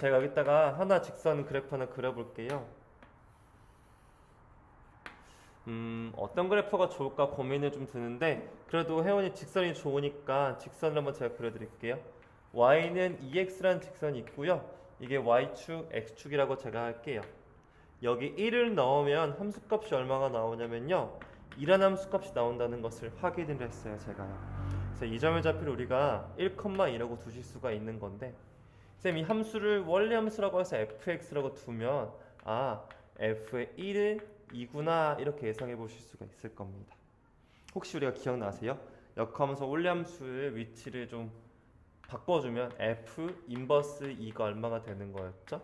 제가 여기다가 하나 직선 그래프 하나 그려볼게요. 어떤 그래프가 좋을까 고민을 좀 드는데 그래도 혜원이 직선이 좋으니까 직선을 한번 제가 그려드릴게요. y는 2x라는 직선이 있고요. 이게 y축, x축이라고 제가 할게요. 여기 1을 넣으면 함수값이 얼마가 나오냐면요. 2라는 함수값이 나온다는 것을 확인을 했어요, 제가요. 그래서 이 점의 좌표를 우리가 1,2라고 두실 수가 있는 건데 쌤, 이 함수를 원래 함수라고 해서 fx라고 두면 f의 1은 2구나 이렇게 예상해 보실 수가 있을 겁니다. 혹시 우리가 기억나세요? 역함수 원래 함수의 위치를 좀 바꿔주면 f 인버스 2가 얼마가 되는 거였죠?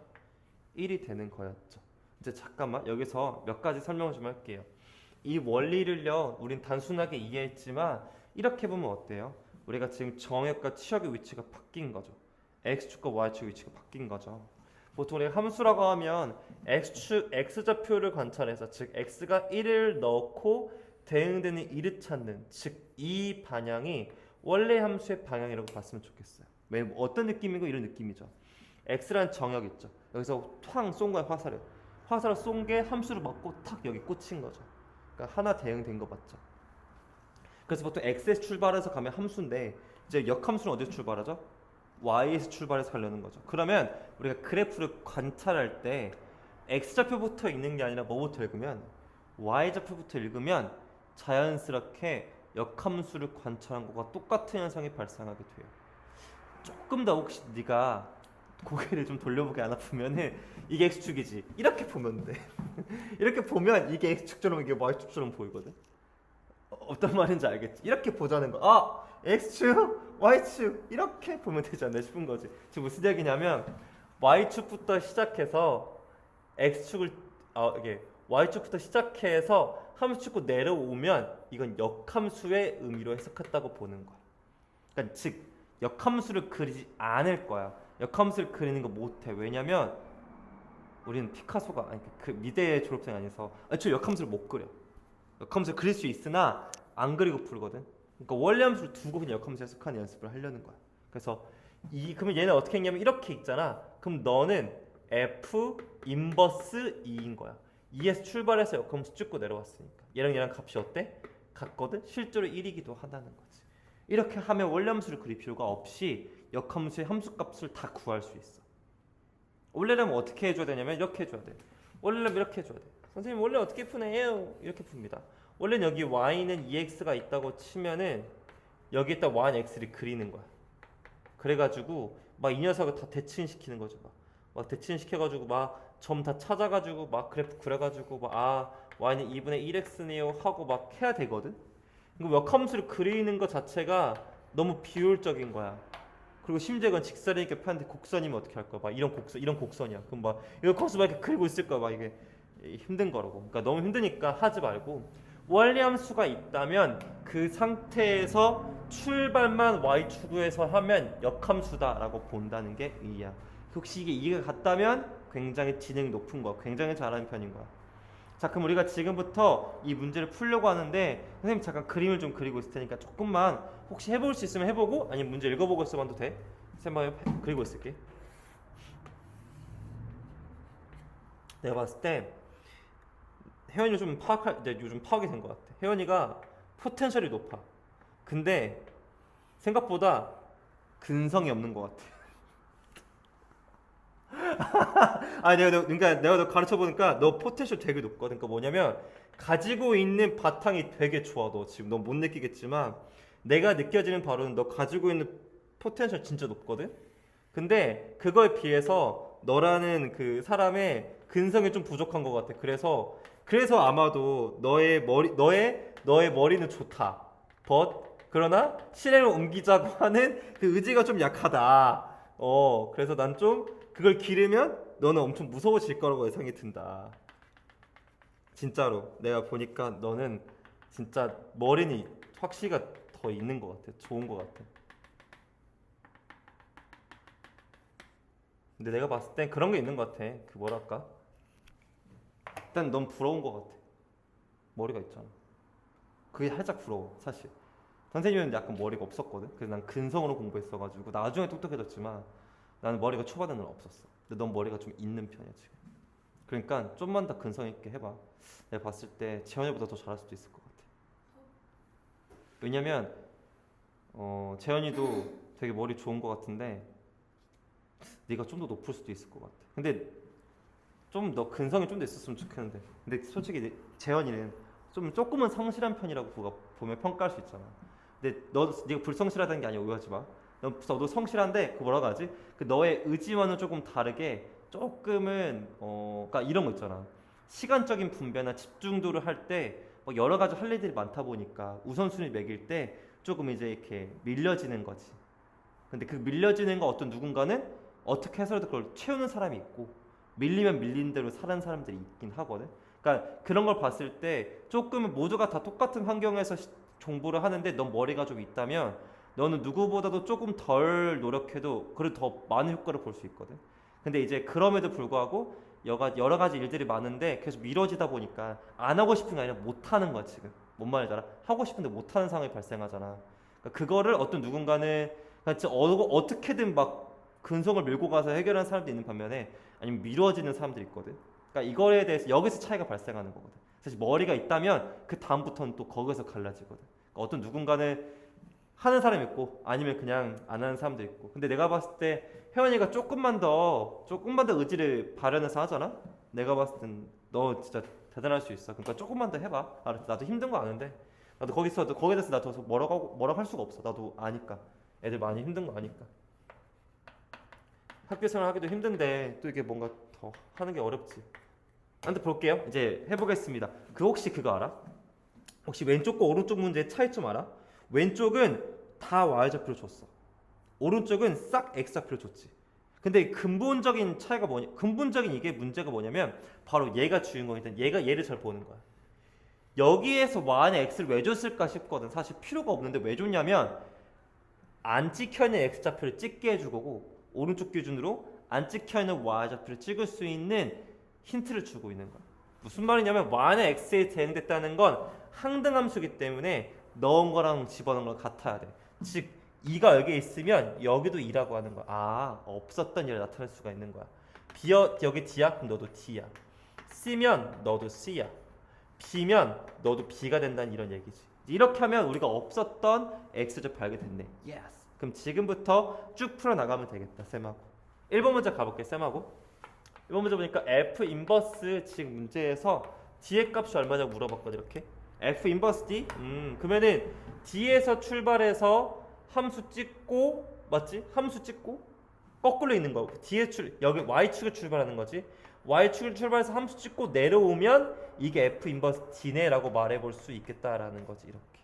1이 되는 거였죠. 이제 잠깐만 여기서 몇 가지 설명을 좀 할게요. 이 원리를요 우린 단순하게 이해했지만 이렇게 보면 어때요? 우리가 지금 정액과 치역의 위치가 바뀐 거죠. x축과 y축 위치가 바뀐 거죠. 보통 우리가 함수라고 하면 x축 x좌표를 관찰해서 즉 x가 1을 넣고 대응되는 1을 찾는 즉 이 방향이 원래 함수의 방향이라고 봤으면 좋겠어요. 왜 어떤 느낌이고 이런 느낌이죠. x라는 정역 있죠. 여기서 탕 쏜 거야 화살을. 화살을 쏜 게 함수를 맞고 탁 여기 꽂힌 거죠. 그러니까 하나 대응된 거 맞죠. 그래서 보통 x에서 출발해서 가면 함수인데 이제 역함수는 어디서 출발하죠? y에서 출발해서 가려는 거죠. 그러면 우리가 그래프를 관찰할 때 x좌표부터 읽는 게 아니라 뭐부터 읽으면 y좌표부터 읽으면 자연스럽게 역함수를 관찰한 것과 똑같은 현상이 발생하게 돼요. 조금 더 혹시 네가 고개를 좀 돌려보기 안 아프면은 이게 x축이지 이렇게 보면 돼. 이렇게 보면 이게 x축처럼 이게 y축처럼 보이거든. 어떤 말인지 알겠지? 이렇게 보자는 거. x축, y축 이렇게 보면 되지 않나 싶은 거지. 지금 무슨 얘기냐면 y축부터 시작해서 x축을 이게 y축부터 시작해서 함수 찍고 내려오면 이건 역함수의 의미로 해석했다고 보는 거야. 그러니까 즉 역함수를 그리지 않을 거야. 역함수를 그리는 거 못해. 왜냐면 우리는 피카소가 아니 그 미대 졸업생이 아니어서 저 역함수를 못 그려. 역함수를 그릴 수 있으나 안 그리고 풀거든. 그러니까 원래 함수를 두고 그냥 역함수 해석하는 연습을 하려는 거야. 그래서 그러면 얘는 어떻게 했냐면 이렇게 있잖아. 그럼 너는 f 인버스 2인 거야. 2에서 출발해서 역함수 찍고 내려왔으니까 얘랑 값이 어때? 같거든? 실제로 1이기도 하다는 거지. 이렇게 하면 원래 함수를 그릴 필요가 없이 역함수의 함수값을 다 구할 수 있어. 원래라면 어떻게 해줘야 되냐면 이렇게 해줘야 돼. 원래라면 이렇게 해줘야 돼. 선생님 원래 어떻게 푸네요? 이렇게 풉니다. 원래는 여기 y는 2x가 있다고 치면은 여기에다 y는 x를 그리는 거야. 그래가지고 막 이 녀석을 다 대칭시키는 거죠. 막 대칭시켜가지고 막 점 다 찾아가지고 막 그래프 그려가지고 막 y는 2분의 1x네요 하고 막 해야 되거든. 역함수를 그리는 것 자체가 너무 비효율적인 거야. 그리고 심지어 이건 직선이니까 편한데 곡선이면 어떻게 할 거야? 막 이런 곡선이야. 그럼 막 이거 컴수 막 이렇게 그리고 있을 거야. 막 이게 힘든 거라고. 그러니까 너무 힘드니까 하지 말고 원래 함수가 있다면 그 상태에서 출발만 y축에서 하면 역함수다라고 본다는 게 의의야. 혹시 이게 이해가 갔다면 굉장히 지능이 높은 거야. 굉장히 잘하는 편인 거야. 자, 그럼 우리가 지금부터 이 문제를 풀려고 하는데 선생님 잠깐 그림을 좀 그리고 있을 테니까 조금만 혹시 해볼 수 있으면 해보고 아니면 문제 읽어보고 있어봐도 돼. 선생님 그리고 있을게. 내가 봤을 때 혜연이 좀 요즘 파악이 된 것 같아. 혜연이가 포텐셜이 높아. 근데 생각보다 근성이 없는 것 같아. 내가 너 가르쳐 보니까 너 포텐셜 되게 높거든. 그러니까 뭐냐면 가지고 있는 바탕이 되게 좋아. 너 지금 너 못 느끼겠지만 내가 느껴지는 바로는 너 가지고 있는 포텐셜 진짜 높거든. 근데 그거에 비해서 너라는 그 사람의 근성이 좀 부족한 것 같아. 그래서 아마도 너의 머리는 좋다. 그러나 실행을 옮기자고 하는 그 의지가 좀 약하다. 그래서 난 좀 그걸 기르면 너는 엄청 무서워질 거라고 예상이 든다. 진짜로 내가 보니까 너는 진짜 머리는 확실히가 더 있는 것 같아. 좋은 것 같아. 근데 내가 봤을 땐 그런 게 있는 것 같아. 그 뭐랄까? 일단 넌 부러운 것 같아. 머리가 있잖아. 그게 살짝 부러워, 사실. 선생님은 약간 머리가 없었거든. 그래서 난 근성으로 공부했어가지고 나중에 똑똑해졌지만 나는 머리가 초반에는 없었어. 근데 넌 머리가 좀 있는 편이야 지금. 그러니까 좀만 더 근성 있게 해봐. 내가 봤을 때 재현이보다 더 잘할 수도 있을 것 같아. 왜냐면 재현이도 되게 머리 좋은 것 같은데 네가 좀 더 높을 수도 있을 것 같아. 근데 좀 너 근성이 좀 더 있었으면 좋겠는데. 근데 솔직히 재현이는 좀 조금은 성실한 편이라고 그가 보면 평가할 수 있잖아. 근데 네가 불성실하다는 게 아니야. 오해하지 마. 너도 성실한데 그 뭐라고 하지? 그 너의 의지와는 조금 다르게 조금은 그러니까 이런 거 있잖아. 시간적인 분배나 집중도를 할 때 뭐 여러 가지 할 일들이 많다 보니까 우선순위 매길 때 조금 이제 이렇게 밀려지는 거지. 근데 그 밀려지는 거 어떤 누군가는 어떻게 해서라도 그걸 채우는 사람이 있고 밀리면 밀린 대로 사는 사람들이 있긴 하거든. 그러니까 그런 걸 봤을 때 조금은 모두가 다 똑같은 환경에서 공부를 하는데 넌 머리가 좀 있다면 너는 누구보다도 조금 덜 노력해도 그래도 더 많은 효과를 볼 수 있거든. 근데 이제 그럼에도 불구하고 여러 가지 일들이 많은데 계속 미뤄지다 보니까 안 하고 싶은 게 아니라 못 하는 거야 지금. 뭔 말인지 알아? 하고 싶은데 못 하는 상황이 발생하잖아. 그러니까 그거를 어떤 누군가는 진짜 어떻게든 막 근성을 밀고 가서 해결하는 사람도 있는 반면에 아니면 미뤄지는 사람들이 있거든. 그러니까 이거에 대해서 여기서 차이가 발생하는 거거든. 사실 머리가 있다면 그 다음부터는 또 거기서 갈라지거든. 그러니까 어떤 누군가는 하는 사람이 있고 아니면 그냥 안 하는 사람도 있고. 근데 내가 봤을 때 혜원이가 조금만 더 의지를 발현해서 하잖아. 내가 봤을 땐 너 진짜 대단할 수 있어. 그러니까 조금만 더 해봐. 알았어. 나도 힘든 거 아는데 나도 거기에 대해서 나도 뭐라고 할 수가 없어. 나도 아니까. 애들 많이 힘든 거 아니까. 학교 생활하기도 힘든데 또 이게 뭔가 더 하는 게 어렵지. 근데 볼게요. 이제 해보겠습니다. 혹시 그거 알아? 혹시 왼쪽과 오른쪽 문제의 차이점 알아? 왼쪽은 다 y좌표를 줬어. 오른쪽은 싹 x좌표를 줬지. 근데 근본적인 차이가 뭐냐? 근본적인 이게 문제가 뭐냐면 바로 얘가 주인공이든 얘를 잘 보는 거야. 여기에서 y는 x를 왜 줬을까 싶거든. 사실 필요가 없는데 왜 줬냐면 안 찍혀있는 x좌표를 찍게 해줄 거고 오른쪽 기준으로 안 찍혀있는 y좌표를 찍을 수 있는 힌트를 주고 있는 거야. 무슨 말이냐면 y는 x에 대응됐다는 건 항등함수기 때문에 넣은 거랑 집어넣은 거랑 같아야 돼. 즉 2가 여기에 있으면 여기도 2라고 하는 거야. 아, 없었던 일을 나타낼 수가 있는 거야. 여기 D야? 그럼 너도 D야. C면 너도 C야. B면 너도 B가 된다는 이런 얘기지. 이렇게 하면 우리가 없었던 X좌표 알게 됐네. Yes. 그럼 지금부터 쭉 풀어나가면 되겠다. 쌤하고 1번 문제 가볼게. 쌤하고 1번 문제 보니까 F 인버스 지금 문제에서 D의 값이 얼마냐고 물어봤거든. 이렇게 F 인버스 D? 그러면은 D에서 출발해서 함수 찍고 맞지? 함수 찍고 거꾸로 있는 거. 여기 y축을 출발하는 거지. y축을 출발해서 함수 찍고 내려오면 이게 f 인버스 d네라고 말해볼 수 있겠다라는 거지. 이렇게.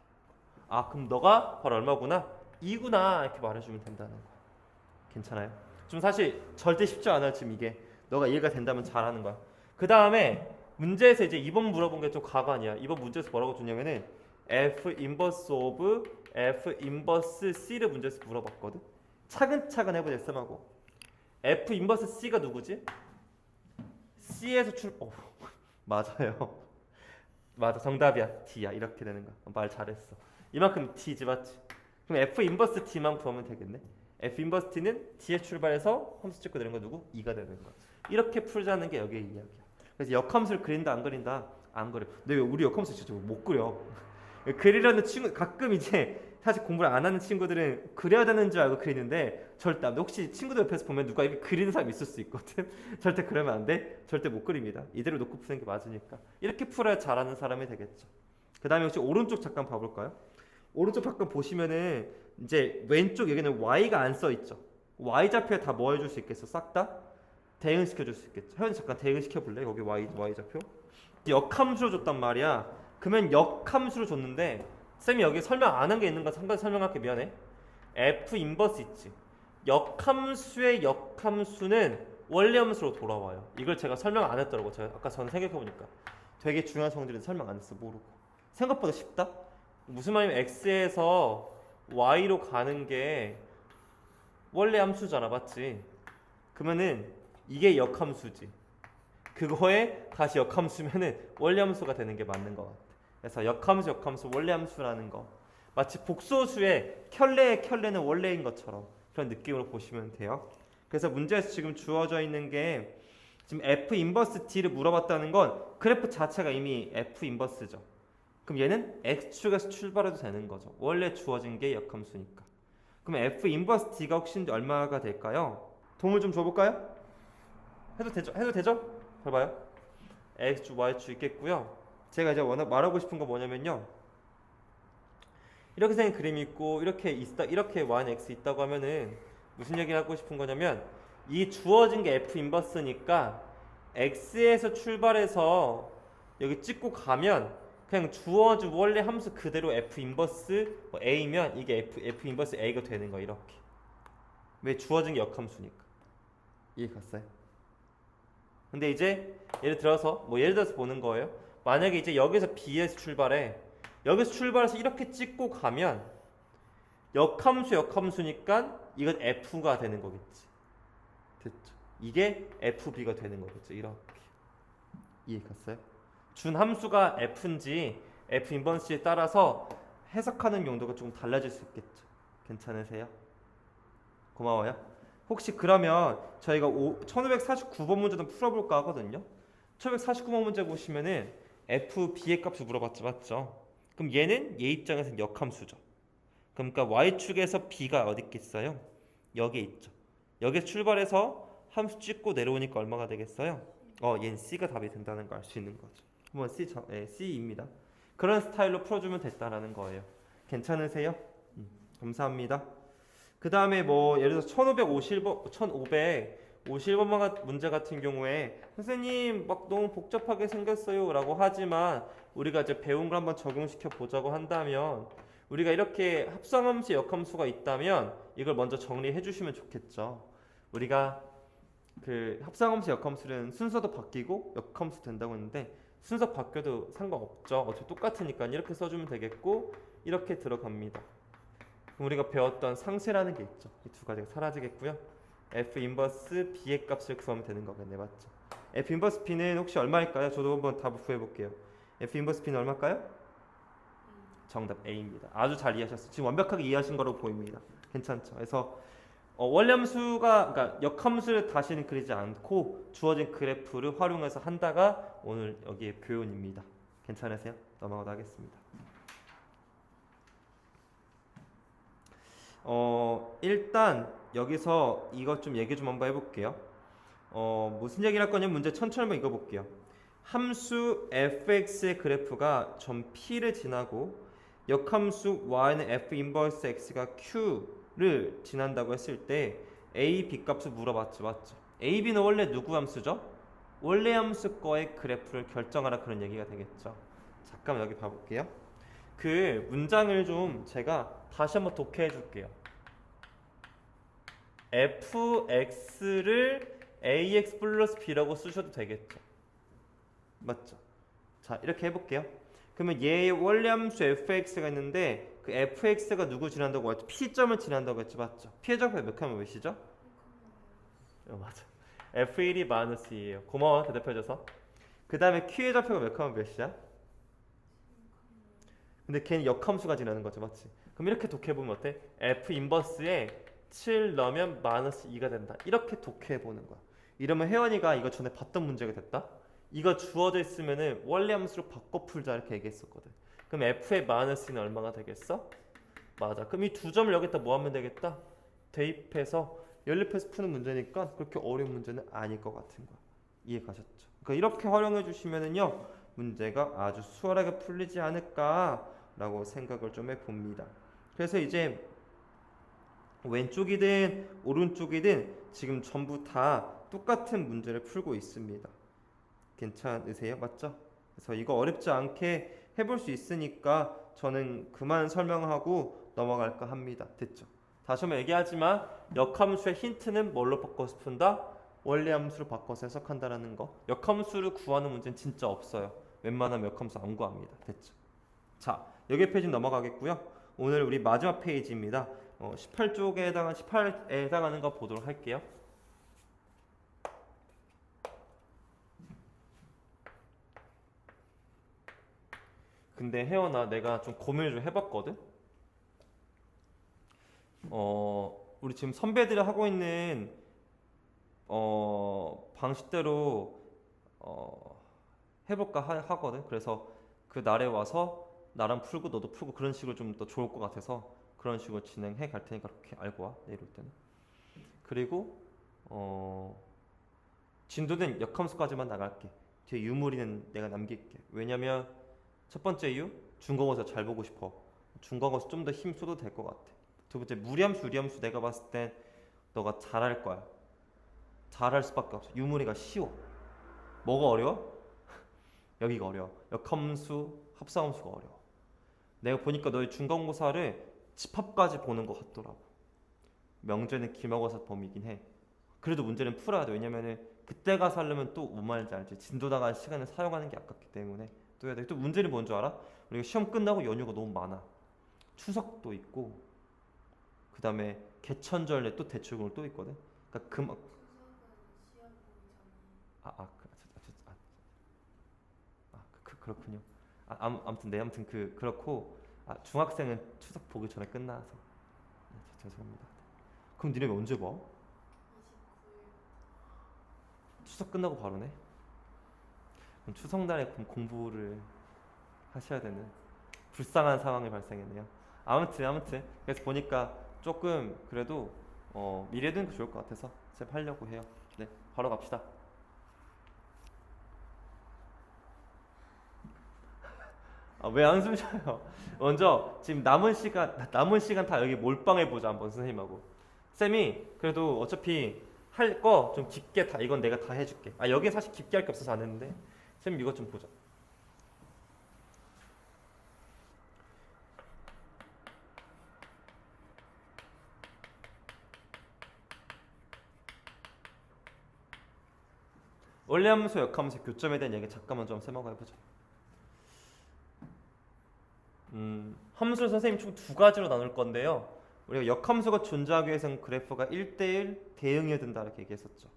아 그럼 너가 바로 얼마구나? 2구나 이렇게 말해주면 된다는 거야. 괜찮아요? 좀 사실 절대 쉽지 않아 지금 이게. 너가 이해가 된다면 잘하는 거야. 그 다음에 문제에서 이제 2번 물어본 게 좀 가관이야. 2번 문제에서 뭐라고 줬냐면은 f 인버스 오브 f 인버스 c를 문제에서 물어봤거든. 차근차근 해보자. 쌤하고 f 인버스 c가 누구지? c에서 맞아요. 맞아. 정답이야. d야. 이렇게 되는 거야. 말 잘했어. 이만큼 d지 맞지? 그럼 f 인버스 d만 구하면 되겠네. f 인버스 d는 d에 출발해서 함수 찍고 되는 거 누구? 2가 되는 거야. 이렇게 풀자는 게 여기의 이야기야. 그래서 역함수를 그린다 안 그린다? 안 그려. 근데 왜 우리 역함수 진짜 못 그려? 그리려는 친구 가끔 이제 사실 공부를 안 하는 친구들은 그려야 되는 줄 알고 그리는데 절대 안 돼. 혹시 친구들 옆에서 보면 누가 이렇게 그리는 사람 있을 수 있거든. 절대 그러면 안 돼. 절대 못 그립니다. 이대로 놓고 푸는 게 맞으니까. 이렇게 풀어야 잘하는 사람이 되겠죠. 그 다음에 혹시 오른쪽 잠깐 봐볼까요? 오른쪽 잠깐 보시면은 이제 왼쪽 여기는 y가 안 써 있죠. y좌표에 다 뭐 해줄 수 있겠어? 싹 다 대응시켜 줄 수 있겠죠. 혜연이 잠깐 대응시켜 볼래? 여기 y좌표 역함수로 줬단 말이야. 그러면 역함수로 줬는데 쌤이 여기 설명 안 한 게 있는 건 상관 설명할게. 미안해. f 인버스 있지. 역함수의 역함수는 원리함수로 돌아와요. 이걸 제가 설명 안 했더라고. 제가 아까 전 생각해 보니까 되게 중요한 성질은 설명 안 했어. 모르고. 생각보다 쉽다. 무슨 말이냐면 x에서 y로 가는 게 원리함수잖아, 맞지? 그러면은 이게 역함수지. 그거에 다시 역함수면은 원리함수가 되는 게 맞는 것 같아. 그래서 역함수, 원리함수라는 거. 마치 복소수의 켤레의 켤레는 원래인 것처럼 그런 느낌으로 보시면 돼요. 그래서 문제에서 지금 주어져 있는 게 지금 F 인버스 D를 물어봤다는 건 그래프 자체가 이미 F 인버스죠. 그럼 얘는 X축에서 출발해도 되는 거죠. 원래 주어진 게 역함수니까. 그럼 F 인버스 D가 혹시 얼마가 될까요? 도움을 좀 줘볼까요? 해도 되죠? 해도 되죠? 봐봐요. X축, Y축 있겠고요. 제가 이제 워낙 말하고 싶은 거 뭐냐면요. 이렇게 생긴 그림이 있고 이렇게 Y는 X 있다고 하면은 무슨 얘기를 하고 싶은 거냐면 이 주어진 게 F 인버스니까 X에서 출발해서 여기 찍고 가면 그냥 주어진 원래 함수 그대로 F 인버스 A면 이게 F 인버스 A가 되는 거야. 이렇게. 왜? 주어진 게 역함수니까. 이해 갔어요? 근데 이제 예를 들어서 보는 거예요. 만약에 이제 여기서 B에서 출발해. 여기서 출발해서 이렇게 찍고 가면 역함수니까 이건 F가 되는 거겠지. 됐죠? 이게 FB가 되는 거겠죠. 이렇게. 이해 갔어요? 준 함수가 F인지 F 인버스에 따라서 해석하는 용도가 조금 달라질 수 있겠죠. 괜찮으세요? 고마워요. 혹시 그러면 저희가 1549번 문제도 풀어볼까 하거든요. 1549번 문제 보시면은 FB의 값을 물어봤죠. 맞죠? 그럼 얘는 얘 입장에서는 역함수죠. 그러니까 Y축에서 B가 어디 있겠어요? 여기에 있죠. 여기에 출발해서 함수 찍고 내려오니까 얼마가 되겠어요? 얘는 C가 답이 된다는 걸 알 수 있는 거죠. 한번 C입니다. 그런 스타일로 풀어주면 됐다라는 거예요. 괜찮으세요? 감사합니다. 그 다음에 예를 들어서 1550번 문제 같은 경우에 선생님 막 너무 복잡하게 생겼어요 라고 하지만 우리가 이제 배운 걸 한번 적용시켜 보자고 한다면 우리가 이렇게 합성함수, 역함수가 있다면 이걸 먼저 정리해 주시면 좋겠죠. 우리가 그 합성함수, 역함수는 순서도 바뀌고 역함수 된다고 했는데 순서 바뀌어도 상관없죠. 어차피 똑같으니까 이렇게 써주면 되겠고 이렇게 들어갑니다. 그럼 우리가 배웠던 상쇄라는 게 있죠. 이 두 가지가 사라지겠고요. F 인버스 B의 값을 구하면 되는 거겠네. 맞죠? F 인버스 B는 혹시 얼마일까요? 저도 한번 답을 구해볼게요. F 인버스 B는 얼마일까요? 정답 A입니다. 아주 잘 이해하셨어요. 지금 완벽하게 이해하신 거로 보입니다. 괜찮죠? 그래서 원래 함수가 그러니까 역함수를 다시는 그리지 않고 주어진 그래프를 활용해서 한다가 오늘 여기에 표현입니다. 괜찮으세요? 넘어가도 하겠습니다. 일단 여기서 이것 좀 얘기 좀 한번 해볼게요. 무슨 얘기를 할 거냐면 문제 천천히 한번 읽어볼게요. 함수 fx의 그래프가 점 P를 지나고 역함수 y는 f 인버스 x가 q를 지난다고 했을 때 a, b 값을 물어봤죠. 맞죠? a, b는 원래 누구 함수죠? 원래 함수 거의 그래프를 결정하라 그런 얘기가 되겠죠. 잠깐만 여기 봐볼게요. 그 문장을 좀 제가 다시 한번 독해해 줄게요. fx를 ax 플러스 b라고 쓰셔도 되겠죠. 맞죠? 자, 이렇게 해볼게요. 그러면 얘의 원래 함수 fx가 있는데 그 fx가 누구 지난다고 했죠? p점을 지난다고 했죠. 맞죠? p의 좌표가 몇 칸면 몇이죠? 맞아. f1이 마이너스 2예요. 고마워 대답해줘서. 그 다음에 q의 좌표가 몇 칸면 몇이야? 근데 걔는 역함수가 지나는 거죠. 맞지? 그럼 이렇게 독해보면 어때? f 인버스에 7 넣으면 마이너스 2가 된다. 이렇게 독해보는 거야. 이러면 혜원이가 이거 전에 봤던 문제가 됐다. 이거 주어져 있으면은 원래 함수로 바꿔 풀자 이렇게 얘기했었거든. 그럼 f의 마이너스는 얼마가 되겠어? 맞아. 그럼 이 두 점을 여기다 뭐 하면 되겠다? 대입해서 연립해서 푸는 문제니까 그렇게 어려운 문제는 아닐 것 같은 거야. 이해 가셨죠? 그러니까 이렇게 활용해 주시면은요 문제가 아주 수월하게 풀리지 않을까라고 생각을 좀 해봅니다. 그래서 이제 왼쪽이든 오른쪽이든 지금 전부 다 똑같은 문제를 풀고 있습니다. 괜찮으세요? 맞죠? 그래서 이거 어렵지 않게 해볼 수 있으니까 저는 그만 설명하고 넘어갈까 합니다. 됐죠? 다시 한번 얘기하지만 역함수의 힌트는 뭘로 바꿔서 푼다? 원래 함수로 바꿔서 해석한다라는 거. 역함수를 구하는 문제는 진짜 없어요. 웬만하면 역함수 안 구합니다. 됐죠? 자, 여기 페이지 넘어가겠고요. 오늘 우리 마지막 페이지입니다. 18쪽에 18에 해당하는 거 보도록 할게요. 근데 혜원아, 내가 좀 고민을 좀 해봤거든. 우리 지금 선배들이 하고 있는 방식대로 해볼까 하거든. 그래서 그 날에 와서 나랑 풀고 너도 풀고 그런 식으로 좀 더 좋을 것 같아서 그런 식으로 진행해 갈 테니까 그렇게 알고 와 내일 올 때는. 그리고 진도는 역함수까지만 나갈게. 뒤에 유무리는 내가 남길게. 왜냐면 첫 번째 이유 중국어에서 잘 보고 싶어. 중국어에서 좀 더 힘 써도 될 것 같아. 두 번째 무리함수 유리함수 내가 봤을 땐 너가 잘할 거야. 잘할 수밖에 없어. 유무리가 쉬워. 뭐가 어려워? 여기가 어려워. 역함수 합성함수가 어려워. 내가 보니까 너희 중간고사를 집합까지 보는 것 같더라고. 명제는 기말고사 범위긴 해. 그래도 문제는 풀어야 돼. 왜냐면은 그때 가서 하려면 또 뭔 말인지 알지? 진도 나간 시간을 사용하는 게 아깝기 때문에 또 해야 돼. 또 문제는 뭔 줄 알아? 우리가 시험 끝나고 연휴가 너무 많아. 추석도 있고 그 다음에 개천절에 또 대출금을 또 있거든. 그러니까 그렇군요. 아무튼 네 아무튼 그렇고 중학생은 추석 보기 전에 끝나서 죄송합니다. 그럼 니네 언제 봐? 추석 끝나고 바로네. 그럼 추석날에 공부를 하셔야 되는 불쌍한 상황이 발생했네요. 아무튼 그래서 보니까 조금 그래도 미래는 좋을 것 같아서 쌤 하려고 해요. 네, 바로 갑시다. 왜 한숨 쉬어요? 먼저 지금 남은 시간 다 여기 몰빵해 보자 한번 선생님하고. 쌤이 그래도 어차피 할 거 좀 깊게 다 이건 내가 다 해줄게. 여기 사실 깊게 할 게 없어서 안 했는데 쌤 이것 좀 보자. 원래함수, 역함수 교점에 대한 얘기 잠깐만 좀 쌤하고 해보자. 함수를 선생님 총 두 가지로 나눌 건데요. 우리가 역함수가 존재하기 위해서는 그래프가 1대1 대응이어야 된다 이렇게 얘기했었죠.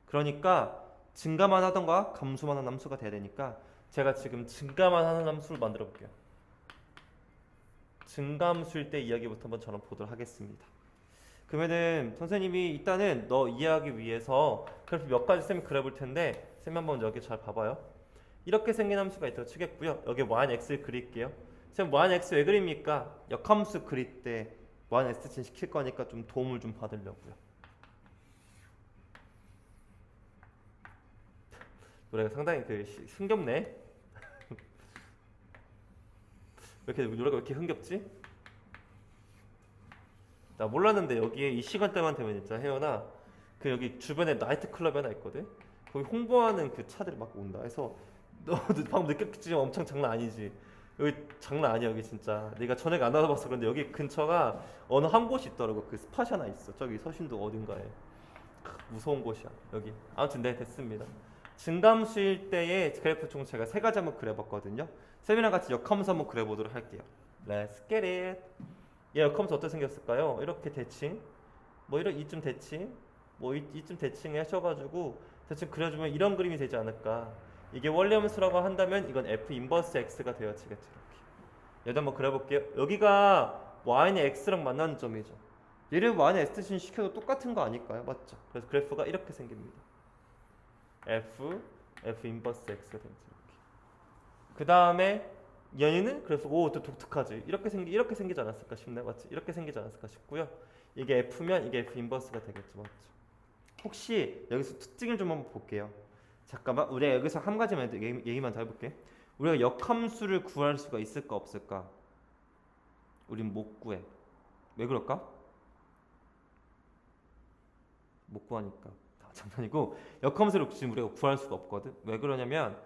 그러니까 증가만 하던가 감소만 하는 함수가 돼야 되니까 제가 지금 증가만 하는 함수를 만들어 볼게요. 증가함수일 때 이야기부터 한번 저는 보도록 하겠습니다. 그러면은 선생님이 일단은 너 이해하기 위해서 그래프 몇 가지 쌤이 그려볼 텐데 쌤 한번 여기 잘 봐봐요. 이렇게 생긴 함수가 있다고 치겠고요. 여기 y, x를 그릴게요. 쌤 y, x 왜 그립니까? 역함수 그릴 때 y, x 시킬 거니까 좀 도움을 좀 받으려고요. 노래가 상당히 흥겹네. 노래가 왜 이렇게 흥겹지? 나 몰랐는데 여기에 이 시간대만 되면 진짜 혜연아 여기 주변에 나이트 클럽이 하나 있거든. 거기 홍보하는 그 차들이 막 온다. 해서 너 방금 느꼈지만 엄청 장난 아니지. 여기 장난 아니야 여기 진짜. 내가 전에 안 와봐서 그런데 여기 근처가 어느 한 곳이 있더라고. 그 스팟이 하나 있어. 저기 서신도 어딘가에. 무서운 곳이야 여기. 아무튼 네 됐습니다. 증감수일 때의 그래프 총 제가 세 가지 한번 그려봤거든요. 쌤이랑 같이 역함수 한번 그려보도록 할게요. Let's get it. 얘 역함수 어떻게 생겼을까요? 이렇게 대칭, 뭐 이쯤 대칭, 뭐 이쯤 대칭 하셔가지고 대충 그려주면 이런 그림이 되지 않을까. 이게 원리함수라고 한다면 이건 f 인버스 x가 되어지겠죠. 이렇게. 얘도 한번 그려볼게요. 여기가 y는 x랑 만나는 점이죠. 얘를 y는 x 대신 시켜도 똑같은 거 아닐까요? 맞죠? 그래서 그래프가 이렇게 생깁니다. f 인버스 x가 되죠. 이렇게. 그 다음에 얘는 그래서 또 독특하지. 이렇게 생기지 않았을까 싶네. 맞지? 이렇게 생기지 않았을까 싶고요. 이게 f면 이게 f 인버스가 되겠죠. 맞죠? 혹시 여기서 특징을 좀 한번 볼게요. 잠깐만. 우리가 여기서 한 가지만 얘기만 더 해볼게. 우리가 역함수를 구할 수가 있을까 없을까? 우린 못 구해. 왜 그럴까? 못 구하니까. 장난이고 역함수를 지금 우리가 구할 수가 없거든. 왜 그러냐면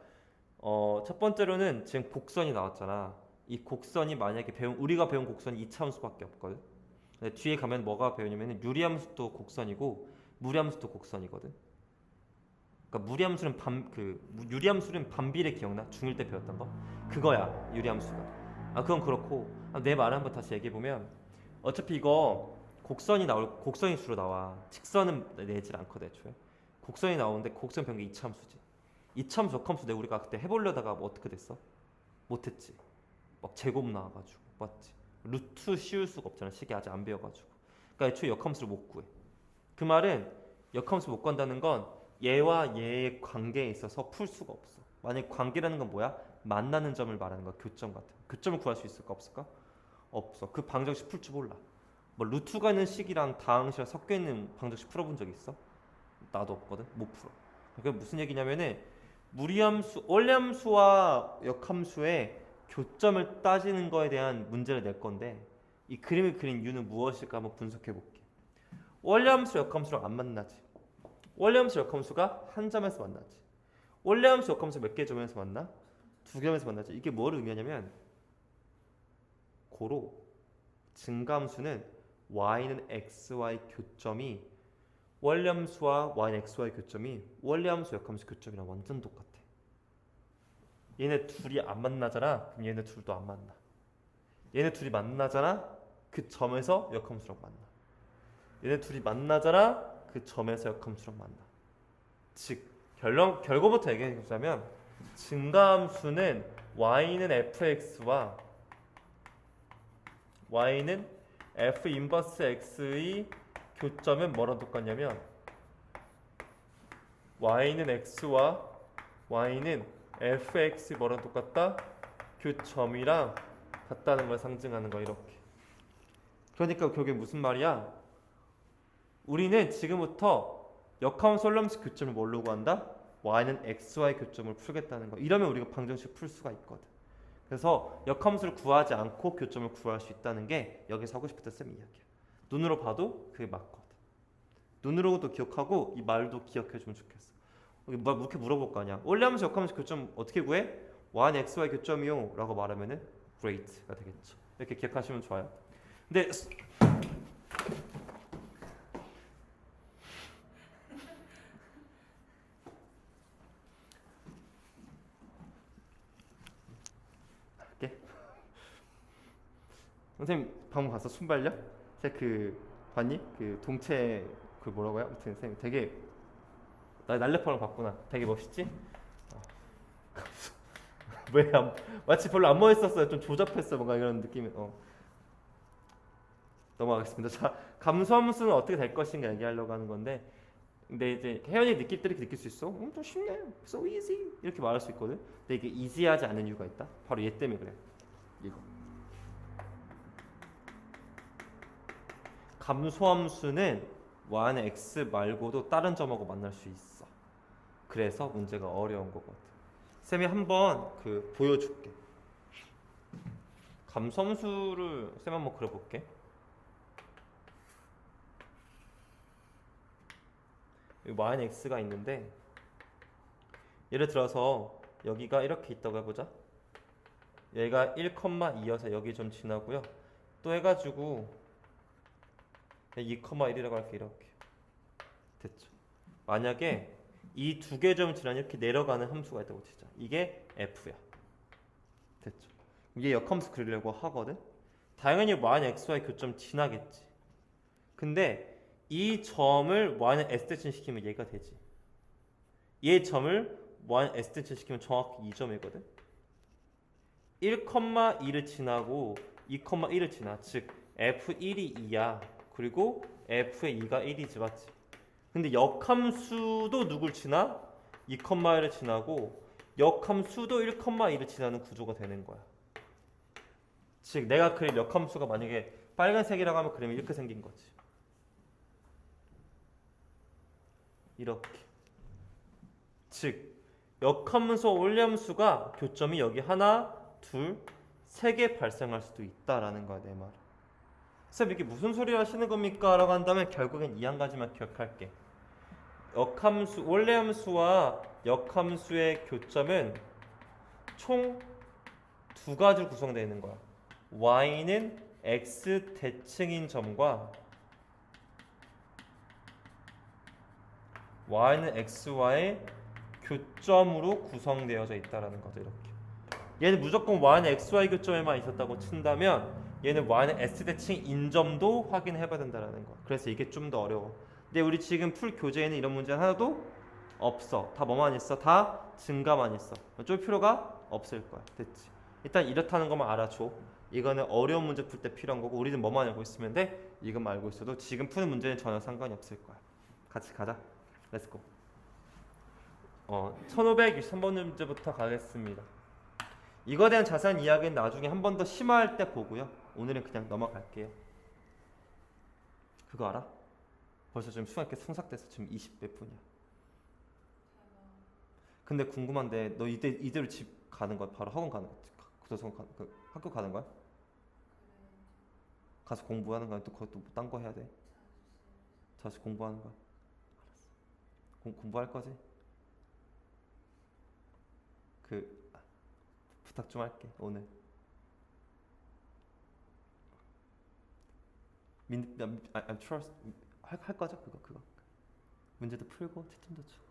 첫 번째로는 지금 곡선이 나왔잖아. 이 곡선이 만약에 우리가 배운 곡선이 2차 함수밖에 없거든. 근데 뒤에 가면 뭐가 배우냐면 유리함수도 곡선이고 무리함수도 곡선이거든. 그러니까 유리함수는 반비례 기억나? 중1 때 배웠던 거? 그거야 유리함수가. 그건 그렇고 내 말을 한번 다시 얘기해 보면 어차피 이거 곡선이 주로 나와. 직선은 내질 않거든 애초에. 곡선이 나오는데 곡선 변경 2차 함수지. 2차 함수 역함수 내 우리가 그때 해보려다가 뭐 어떻게 됐어? 못했지. 막 제곱 나와가지고 맞지? 루트 씌울 수가 없잖아. 식이 아직 안 배워가지고. 그러니까 애초에 역함수를 못 구해. 그 말은 역함수 못 구한다는 건 얘와 얘의 관계에 있어서 풀 수가 없어. 만약 관계라는 건 뭐야? 만나는 점을 말하는 거야. 교점 같은. 교점을 구할 수 있을까 없을까? 없어. 그 방정식 풀 줄 몰라. 뭐 루트가 있는 식이랑 다항식이랑 섞여 있는 방정식 풀어본 적 있어? 나도 없거든. 못 풀어. 그게 무슨 얘기냐면은 무리함수, 원리함수와 역함수의 교점을 따지는 거에 대한 문제를 낼 건데 이 그림을 그린 이유는 무엇일까 한번 분석해 볼게. 원리함수, 역함수랑 안 만나지. 원리함수, 역함수가 한 점에서 만나지. 원리함수, 역함수 몇 개 점에서 만나? 두 개 점에서 만나지. 이게 뭘 의미하냐면 고로 증가함수는 y는 xy 교점이 원리함수와 y는 xy 교점이 원리함수, 역함수 교점이랑 완전 똑같아. 얘네 둘이 안 만나잖아. 그럼 얘네 둘도 안 만나. 얘네 둘이 만나잖아. 그 점에서 역함수랑 만나. 얘네 둘이 만나잖아. 그 점에서 역함수랑 만나. 즉 결과부터 얘기해 보자면 증가함수는 y는 fx와 y는 f 인버스 x의 교점은 뭐랑 똑같냐면 y는 x와 y는 fx 뭐랑 똑같다? 교점이랑 같다는 걸 상징하는 거 이렇게. 그러니까 그게 무슨 말이야? 우리는 지금부터 역함수, 원리함수 교점을 뭘로 구한다? y는 xy 교점을 풀겠다는 거. 이러면 우리가 방정식 풀 수가 있거든. 그래서 역함수를 구하지 않고 교점을 구할 수 있다는 게 여기서 하고 싶었던 쌤 이야기야. 눈으로 봐도 그게 맞거든. 눈으로도 기억하고 이 말도 기억해주면 좋겠어. 뭐 이렇게 물어볼 거 아니야. 원리함수, 역함수 교점 어떻게 구해? y는 xy 교점이요 라고 말하면은 great가 되겠죠. 이렇게 기억하시면 좋아요. 근데 선생님 방금 봤어? 순발력? 제가 그 봤니? 그 동체 그 뭐라고요? 아무튼 선생님 되게 나 날렵하는 거 봤구나. 되게 멋있지? 왜 마치 별로 안 멋있었어요. 좀 조잡했어 뭔가 이런 느낌이. 넘어가겠습니다. 자, 감소함수는 어떻게 될 것인가 얘기하려고 하는 건데, 근데 이제 혜연이 느낄 때 이렇게 느낄 수 있어. 좀 쉽네. So easy 이렇게 말할 수 있거든. 근데 이게 easy하지 않은 이유가 있다. 바로 얘 때문에 그래. 이거. 감소함수는 y는 x 말고도 다른 점하고 만날 수 있어. 그래서 문제가 어려운 거거든. 쌤이 한번 그 보여줄게. 감소함수를 쌤 한번 그려볼게. 여기 y는 x가 있는데 예를 들어서 여기가 이렇게 있다고 해보자. 얘가 1,2여서 여기 좀 지나고요. 또 해가지고 2,1이라고 할게. 이렇게 됐죠. 만약에 이 두 개 점 지나 이렇게 내려가는 함수가 있다고 치자. 이게 f야. 됐죠. 이게 역함수 그리려고 하거든. 당연히 y는 xy 교점 지나겠지. 근데 이 점을 y는 s 대칭 시키면 얘가 되지. 얘 점을 y는 s 대칭 시키면 정확히 이 점이거든. 1,2를 지나고 2,1을 지나. 즉 f1이 2야. 그리고 f의 2가 1이지 맞지? 근데 역함수도 누굴 지나? 2,1을 지나고 역함수도 1,2를 지나는 구조가 되는 거야. 즉 내가 그릴 역함수가 만약에 빨간색이라고 하면 그림이 이렇게 생긴 거지. 이렇게. 즉 역함수, 원리함수가 교점이 여기 하나, 둘, 세 개 발생할 수도 있다라는 거야 내 말. 쌤 이게 무슨 소리 하시는 겁니까? 라고 한다면 결국엔 이 한 가지만 기억할게. 역함수, 원리함수와 역함수의 교점은 총 두 가지로 구성되어 있는 거야. y는 x 대칭인 점과 y는 xy의 교점으로 구성되어져 있다라는 거죠. 이렇게. 얘는 무조건 y는 xy 교점에만 있었다고 친다면 얘는 y는 s 대칭 인점도 확인해봐야 된다는 거야. 그래서 이게 좀 더 어려워. 근데 우리 지금 풀 교재에는 이런 문제 하나도 없어. 다 뭐만 있어? 다 증가만 있어. 쫄 필요가 없을 거야. 됐지? 일단 이렇다는 것만 알아줘. 이거는 어려운 문제 풀 때 필요한 거고 우리는 뭐만 알고 있으면 돼? 이것만 알고 있어도 지금 푸는 문제는 전혀 상관이 없을 거야. 같이 가자. 렛츠고. 1563번 문제부터 가겠습니다. 이거에 대한 자세한 이야기는 나중에 한 번 더 심화할 때 보고요. 오늘은 그냥 넘어갈게요. 그거 알아? 벌써 지금 수학계 성삭돼서 지금 20몇 분이야. 근데 궁금한데 너 이대로 집 가는 거야? 바로 학원 가는 거야? 학교 가는 거야? 가서 공부하는 거야? 또 그것도 딴 거 해야 돼? 다시 공부하는 거야? 알았어. 공부할 거지? 부탁 좀 할게 오늘. I'm trust 할 거죠? 그거 문제도 풀고 채점도 주고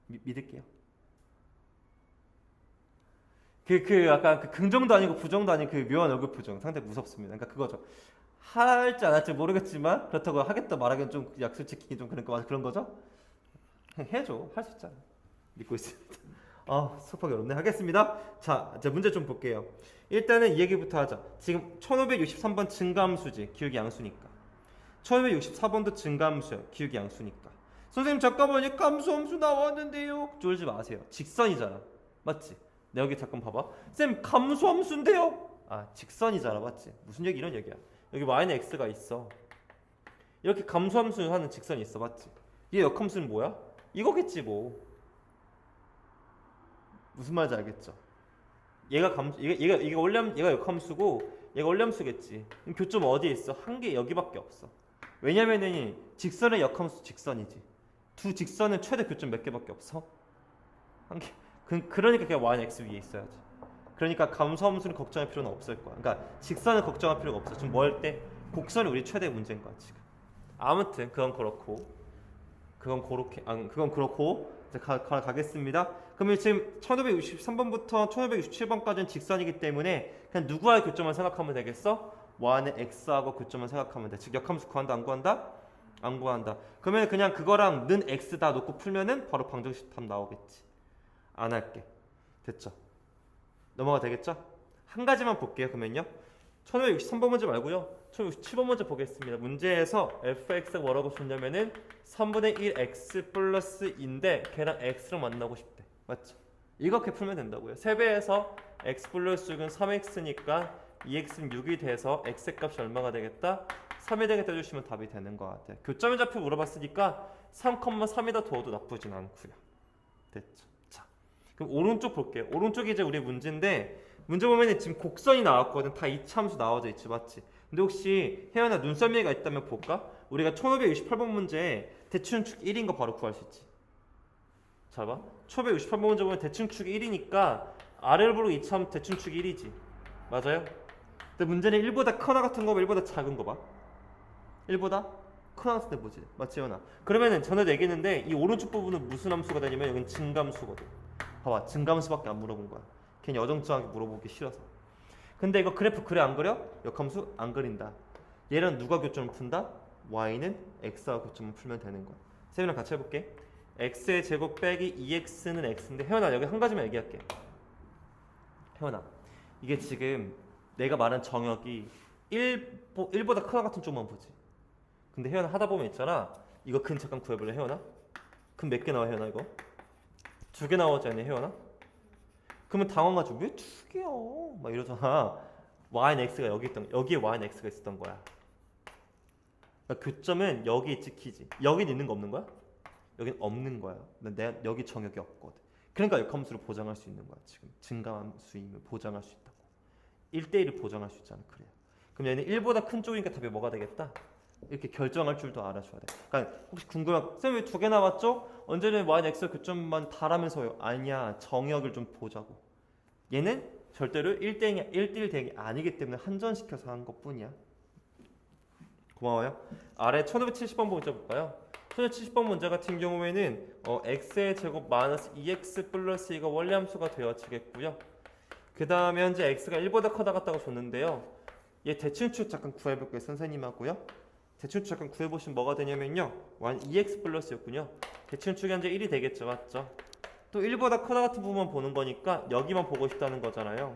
믿을게요. 약간 긍정도 아니고 부정도 아닌 묘한 얼굴 표정 상당히 무섭습니다. 그러니까 그거죠. 할지 안 할지 모르겠지만 그렇다고 하겠다 말하기는 좀 약속 지키기 좀 그런 거죠? 해줘. 할 수 있잖아. 믿고 있습니다. 수업하기 어렵네. 하겠습니다. 자, 문제 좀 볼게요. 일단은 이 얘기부터 하자. 지금 1563번 증가함수지. 기울기 양수니까. 1564번도 증가함수야. 기울기 양수니까. 선생님 잠깐만요. 감소함수 나왔는데요. 쫄지 마세요. 직선이잖아. 맞지? 내 여기 잠깐 봐봐. 쌤 감소함수인데요. 직선이잖아. 맞지? 무슨 얘기? 이런 얘기야. 여기 y는 x가 있어. 이렇게 감소함수 하는 직선이 있어. 맞지? 얘 역함수는 뭐야? 이거겠지 뭐. 무슨 말인지 알겠죠? 얘가 역함수고 얘가 원래함수겠지. 그럼 교점 어디에 있어? 한 개 여기밖에 없어. 왜냐면은 직선의 역함수 직선이지. 두 직선은 최대 교점 몇 개밖에 없어? 한 개. 그러니까 그냥 y는 x 위에 있어야지. 그러니까 감소함수는 걱정할 필요는 없을 거야. 그러니까 직선을 걱정할 필요가 없어. 지금 뭐 할 때? 곡선이 우리 최대 문제인 거야 지금. 아무튼 그건 그렇고 이제 가겠습니다. 그러면 지금 1563번부터 1567번까지는 직선이기 때문에 그냥 누구와의 교점만 생각하면 되겠어? y는 x하고 교점만 생각하면 돼. 즉 역함수 구한다 안 구한다? 안 구한다. 그러면 그냥 그거랑 는 x 다 놓고 풀면은 바로 방정식 답 나오겠지. 안 할게. 됐죠? 넘어가 되겠죠? 한 가지만 볼게요. 그러면요. 1563번 문제 말고요. 1567번 문제 보겠습니다. 문제에서 fx가 뭐라고 줬냐면은 3분의 1 x 플러스인데 걔랑 x랑 만나고 싶대. 맞죠? 이렇게 풀면 된다고요. 3배에서 x 플러스 6은 3x니까 2x는 6이 돼서 x의 값이 얼마가 되겠다? 3이 되겠다 해주시면 답이 되는 것 같아요. 교점의 좌표 물어봤으니까 3,3이다 둬도 나쁘진 않고요. 됐죠? 자, 그럼 오른쪽 볼게요. 오른쪽이 이제 우리 문제인데 문제 보면 지금 곡선이 나왔거든. 다 이차함수 나와져 있지, 맞지? 근데 혹시 혜연아 눈썰미가 있다면 볼까? 우리가 1568번 문제에 대칭축 1인 거 바로 구할 수 있지. 잘 봐. 1568번 문제 보면 대칭축이 1이니까 아래를 보고 이차함 대칭축 1이지. 맞아요? 근데 문제는 1보다 크나 같은 거 봐, 1보다 작은 거 봐. 1보다 크나 같은 데 뭐지? 맞지, 혜연아? 그러면은 전에도 얘기했는데 이 오른쪽 부분은 무슨 함수가 되냐면 여기는 증감수거든. 봐봐, 증감수밖에 안 물어본 거야. 괜히 어정쩡하게 물어보기 싫어서. 근데 이거 그래프 그래 안 그려? 역함수 안 그린다. 얘랑 누가 교점을 푼다? y는 x와 교점을 풀면 되는 거야. 쌤이랑 같이 해볼게. x의 제곱 빼기 2x는 x인데 혜연아 여기 한 가지만 얘기할게. 혜연아 이게 지금 내가 말한 정역이 1보다 크다 같은 쪽만 보지. 근데 혜연아 하다 보면 있잖아. 이거 근 잠깐 구해볼래 혜연아? 근 몇 개 나와 혜연아 이거? 2개 나오지 않니 혜연아? 그러면 당황하죠. 왜 2개야? 막 이러잖아. y는 x가 여기에 y는 x가 있었던 거야. 그러니까 교점은 여기에 찍히지. 여긴 있는 거 없는 거야? 여긴 없는 거야. 내가 여기 정역이 없거든. 그러니까 역함수를 보장할 수 있는 거야. 지금 증가함수임을 보장할 수 있다고. 1대1을 보장할 수 있잖아. 그래요. 그럼 얘는 1보다 큰 쪽이니까 답이 뭐가 되겠다? 이렇게 결정할 줄도 알아줘야 돼. 그러니까 혹시 궁금한 쌤 왜 2개 나왔죠? 언제는 y는 x 교점만 다라면서요? 아니야. 정역을 좀 보자고. 얘는 절대로 1대1 대응이 아니기 때문에 한전시켜서 한 것뿐이야. 고마워요. 아래 1570번 문제 볼까요? 1570번 문제 같은 경우에는 x의 제곱 마이너스 2x 플러스 2가 원리함수가 되어지겠고요. 그 다음에 현재 x가 1보다 크다 같다고 줬는데요. 얘 대칭축 잠깐 구해볼게요. 선생님하고요. 대칭축 잠깐 구해보시면 뭐가 되냐면요. 2x 플러스였군요. 대칭축이 현재 1이 되겠죠. 맞죠? 또 1보다 크다 같은 부분만 보는 거니까 여기만 보고 싶다는 거잖아요.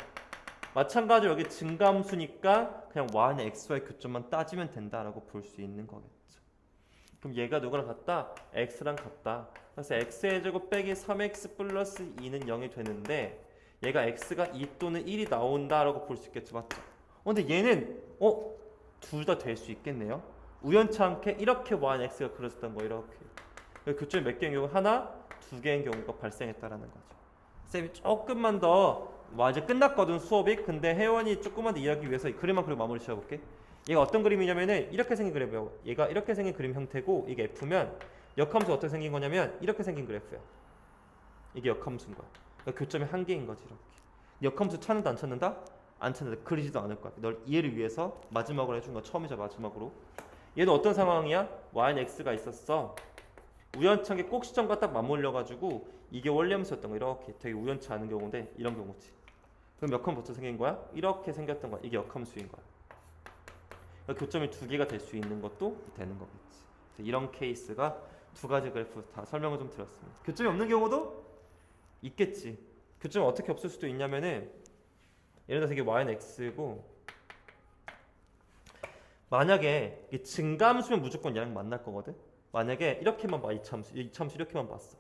마찬가지로 여기 증가함수니까 그냥 y는 x와의 교점만 따지면 된다라고 볼 수 있는 거겠죠. 그럼 얘가 누구랑 같다? x랑 같다. 그래서 x의 제곱 빼기 3x 플러스 2는 0이 되는데 얘가 x가 2 또는 1이 나온다라고 볼 수 있겠죠, 맞죠? 근데 얘는 둘 다 될 수 있겠네요. 우연치 않게 이렇게 y x가 그려졌던 거 이렇게. 교점이 몇 개인 경우 하나, 두 개인 경우가 발생했다라는 거죠. 쌤이 조금만 더 이제 끝났거든 수업이. 근데 혜원이 조금만 더 이해하기 위해서 그림만 그리고 마무리 지어볼게. 얘가 어떤 그림이냐면은 이렇게 생긴 그래프예요. 얘가 이렇게 생긴 그림 형태고 이게 F면 역함수 어떻게 생긴 거냐면 이렇게 생긴 그래프야. 이게 역함수인 거야. 그러니까 교점이 한 개인 거지 이렇게. 역함수 찾는다 안 찾는다? 안 찾는다. 그리지도 않을 거야. 널 이해를 위해서 마지막으로 해준 거 처음이자 마지막으로. 얘는 어떤 상황이야? y는 x가 있었어. 우연찮게 꼭 시점과 딱 맞물려가지고 이게 원래함수였던 거 이렇게 되게 우연치 않은 경우인데 이런 경우지. 그럼 몇 컴부터 생긴 거야? 이렇게 생겼던 거야. 이게 역함수인 거야. 그러니까 교점이 두 개가 될 수 있는 것도 되는 거겠지. 그래서 이런 케이스가 두 가지 그래프 다 설명을 좀 드렸습니다. 교점이 없는 경우도 있겠지. 교점이 어떻게 없을 수도 있냐면은 예를 들어서 이게 y는 x고 만약에 이게 증가함수면 무조건 얘랑 만날 거거든. 만약에 이렇게만 봐, 이참수 이렇게만 봤어.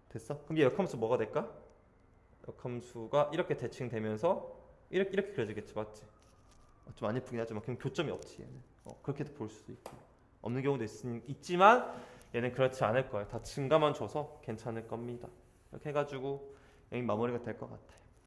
됐어? 그럼 얘 역함수 뭐가 될까? 역함수가 이렇게 대칭되면서 이렇게 그려지겠지, 맞지? 좀 안 예쁘긴 하지만 그럼 교점이 없지 얘는. 그렇게도 볼 수도 있고 없는 경우도 있지만 얘는 그렇지 않을 거예요. 다 증가만 줘서 괜찮을 겁니다. 이렇게 해가지고 여기 마무리가 될 것 같아요.